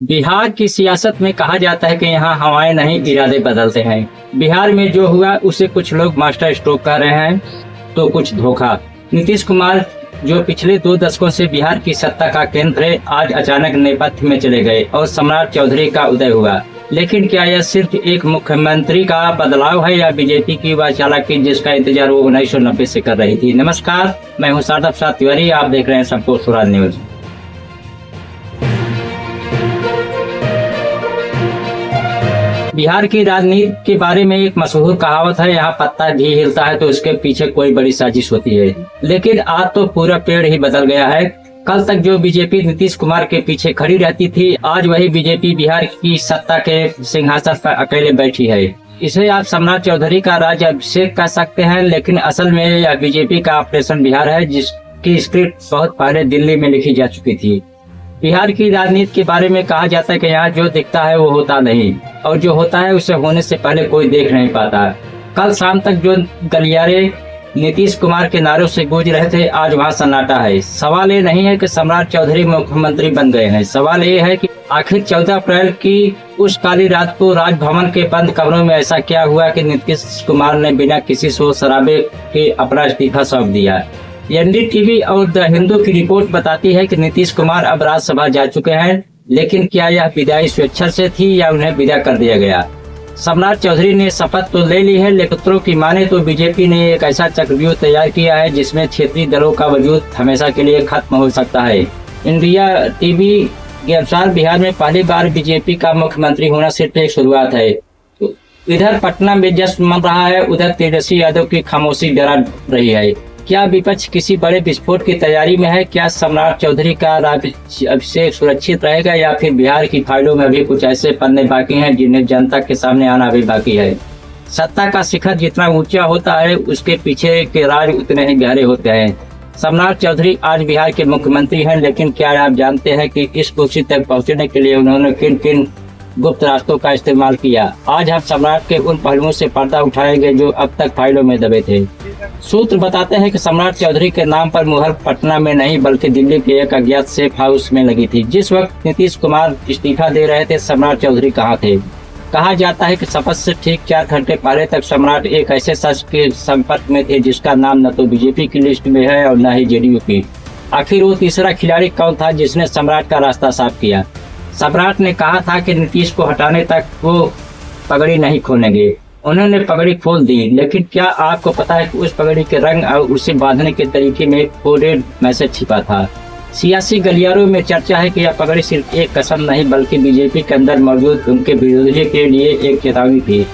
बिहार की सियासत में कहा जाता है कि यहाँ हवाएं नहीं इरादे बदलते हैं। बिहार में जो हुआ उसे कुछ लोग मास्टर स्ट्रोक कह रहे हैं तो कुछ धोखा। नीतीश कुमार जो पिछले 2 दशकों से बिहार की सत्ता का केंद्र है, आज अचानक नेपथ्य में चले गए और सम्राट चौधरी का उदय हुआ। लेकिन क्या यह सिर्फ एक मुख्यमंत्री का बदलाव है या बीजेपी की वह चालाकी जिसका इंतजार वो 1990 से कर रही थी। नमस्कार, मैं हूँ सार्थक प्रसाद तिवारी, आप देख रहे हैं सबको स्वराज न्यूज। बिहार की राजनीति के बारे में एक मशहूर कहावत है, यहाँ पत्ता भी हिलता है तो उसके पीछे कोई बड़ी साजिश होती है। लेकिन आज तो पूरा पेड़ ही बदल गया है। कल तक जो बीजेपी नीतीश कुमार के पीछे खड़ी रहती थी, आज वही बीजेपी बिहार की सत्ता के सिंहासन पर अकेले बैठी है। इसे आप सम्राट चौधरी का राज्याभिषेक कह सकते हैं, लेकिन असल में यह बीजेपी का ऑपरेशन बिहार है, जिसकी स्क्रिप्ट बहुत पहले दिल्ली में लिखी जा चुकी थी। बिहार की राजनीति के बारे में कहा जाता है कि यहाँ जो दिखता है वो होता नहीं, और जो होता है उसे होने से पहले कोई देख नहीं पाता। कल शाम तक जो गलियारे नीतीश कुमार के नारों से गूंज रहे थे, आज वहाँ सन्नाटा है। सवाल ये नहीं है कि सम्राट चौधरी मुख्यमंत्री बन गए हैं, सवाल ये है कि आखिर 14 अप्रैल की उस काली रात को राजभवन के बंद कमरों में ऐसा क्या हुआ कि नीतीश कुमार ने बिना किसी शोर शराबे के अपना इस्तीफा सौंप दिया। एनडीटीवी और द हिंदू की रिपोर्ट बताती है कि नीतीश कुमार अब राज्यसभा जा चुके हैं, लेकिन क्या यह विदाई स्वेच्छा से थी या उन्हें विदा कर दिया गया। सम्राट चौधरी ने शपथ तो ले ली है, लेकिन सूत्रों की माने तो बीजेपी ने एक ऐसा चक्रव्यूह तैयार किया है जिसमें क्षेत्रीय दलों का वजूद हमेशा के लिए खत्म हो सकता है। इंडिया टीवी के अनुसार बिहार में पहली बार बीजेपी का मुख्यमंत्री होना सिर्फ एक शुरुआत है। इधर पटना में जश्न मन रहा है, उधर तेजस्वी यादव की खामोशी डरा रही है। क्या विपक्ष किसी बड़े विस्फोट की तैयारी में है? क्या सम्राट चौधरी का राज्याभिषेक सुरक्षित रहेगा या फिर बिहार की फाइलों में भी कुछ ऐसे पन्ने बाकी हैं जिन्हें जनता के सामने आना भी बाकी है? सत्ता का शिखर जितना ऊंचा होता है, उसके पीछे के राज उतने ही गहरे होते हैं। सम्राट चौधरी आज बिहार के मुख्यमंत्री हैं, लेकिन क्या आप जानते हैं कि इस कुर्सी तक पहुँचने के लिए उन्होंने किन किन गुप्त रास्तों का इस्तेमाल किया? आज हम सम्राट के उन पहलुओं से पर्दा उठाएंगे जो अब तक फाइलों में दबे थे। सूत्र बताते हैं कि सम्राट चौधरी के नाम पर मुहर पटना में नहीं बल्कि दिल्ली के एक अज्ञात सेफ हाउस में लगी थी। जिस वक्त नीतीश कुमार इस्तीफा दे रहे थे, सम्राट चौधरी कहाँ थे? कहा जाता है कि शपथ से ठीक 4 घंटे पहले तक सम्राट एक ऐसे शख्स के संपर्क में थे जिसका नाम न तो बीजेपी की लिस्ट में है और न ही जेडीयू की। आखिर वो तीसरा खिलाड़ी कौन था जिसने सम्राट का रास्ता साफ किया? सम्राट ने कहा था कि नीतीश को हटाने तक वो पगड़ी नहीं खोलेंगे। उन्होंने पगड़ी खोल दी, लेकिन क्या आपको पता है कि उस पगड़ी के रंग और उसे बांधने के तरीके में कोडेड मैसेज छिपा था? सियासी गलियारों में चर्चा है कि यह पगड़ी सिर्फ एक कसम नहीं बल्कि बीजेपी के अंदर मौजूद उनके विरोधियों के लिए एक चेतावनी थी।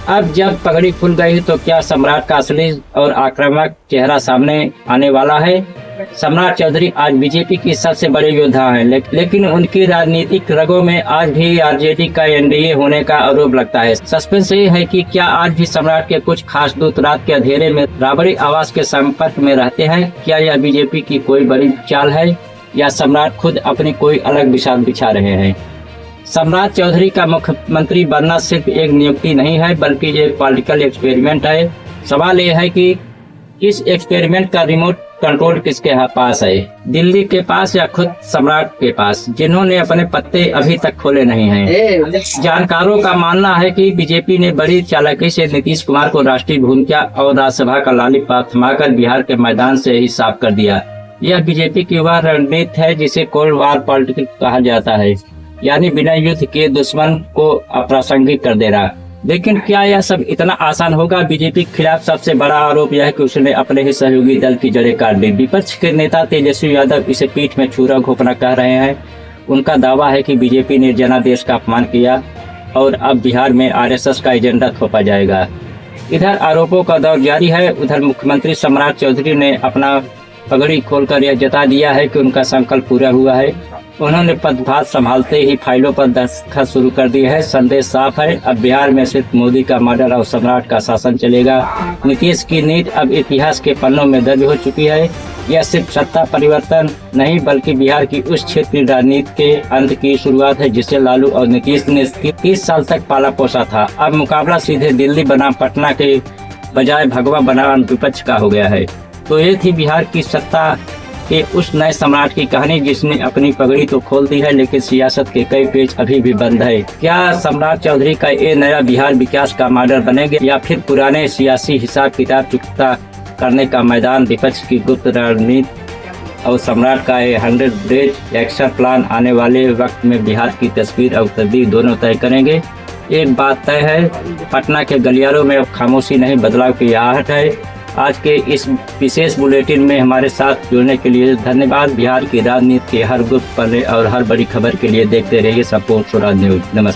अब जब पगड़ी खुल गई तो क्या सम्राट का असली और आक्रामक चेहरा सामने आने वाला है? सम्राट चौधरी आज बीजेपी की सबसे बड़े योद्धा हैं, लेकिन उनकी राजनीतिक रगों में आज भी आरजेडी का एनडीए होने का आरोप लगता है। सस्पेंस ये है कि क्या आज भी सम्राट के कुछ खास दूत रात के अंधेरे में राबड़ी आवाज के संपर्क में रहते हैं? क्या यह बीजेपी की कोई बड़ी चाल है या सम्राट खुद अपनी कोई अलग विशाल बिछा रहे हैं? सम्राट चौधरी का मुख्यमंत्री बनना सिर्फ एक नियुक्ति नहीं है बल्कि एक पॉलिटिकल एक्सपेरिमेंट है। सवाल यह है कि इस एक्सपेरिमेंट का रिमोट कंट्रोल किसके पास है? दिल्ली के पास या खुद सम्राट के पास, जिन्होंने अपने पत्ते अभी तक खोले नहीं हैं। जानकारों का मानना है कि बीजेपी ने बड़ी चालाकी से नीतीश कुमार को राष्ट्रीय भूमिका और राज्यसभा का लॉलीपॉप थमाकर बिहार के मैदान से ही साफ कर दिया। यह बीजेपी की वह रणनीति है जिसे कोल्ड वॉर पॉलिटिक्स कहा जाता है, यानी बिना युद्ध के दुश्मन को अप्रासंगिक कर देना। लेकिन क्या यह सब इतना आसान होगा? बीजेपी के खिलाफ सबसे बड़ा आरोप यह है कि उसने अपने ही सहयोगी दल की जड़ें काट दी। विपक्ष के नेता तेजस्वी यादव इसे पीठ में छुरा घोंपना कह रहे हैं। उनका दावा है कि बीजेपी ने जनादेश का अपमान किया और अब बिहार में आरएसएस का एजेंडा थोपा जाएगा। इधर आरोपों का दौर जारी है, उधर मुख्यमंत्री सम्राट चौधरी ने अपना पगड़ी खोलकर यह जता दिया है कि उनका संकल्प पूरा हुआ है। उन्होंने पदभार संभालते ही फाइलों पर दस्तखत शुरू कर दिए है। संदेश साफ है, अब बिहार में सिर्फ मोदी का मर्डर और सम्राट का शासन चलेगा। नीतीश की नीति अब इतिहास के पन्नों में दर्ज हो चुकी है। यह सिर्फ सत्ता परिवर्तन नहीं बल्कि बिहार की उस क्षेत्रीय राजनीति के अंत की शुरुआत है जिसे लालू और नीतीश ने 30 साल तक पाला पोसा था। अब मुकाबला सीधे दिल्ली बनाम पटना के बजाय भगवा बनाम विपक्ष का हो गया है। तो ये थी बिहार की सत्ता कि उस नए सम्राट की कहानी जिसने अपनी पगड़ी तो खोल दी है, लेकिन सियासत के कई पेज अभी भी बंद है। क्या सम्राट चौधरी का ये नया बिहार विकास का मॉडल बनेगा, या फिर पुराने सियासी हिसाब किताब चुकता करने का मैदान, विपक्ष की गुप्त रणनीति और सम्राट का ये 100 डेज एक्शन प्लान आने वाले वक्त में बिहार की तस्वीर और तकदीर दोनों तय करेंगे। एक बात तय है, पटना के गलियारों में अब खामोशी नहीं, बदलाव की आहट है। आज के इस विशेष बुलेटिन में हमारे साथ जुड़ने के लिए धन्यवाद। बिहार की राजनीति के हर गुप्त पन्ने और हर बड़ी खबर के लिए देखते रहिए संपूर्ण स्वराज न्यूज। नमस्कार।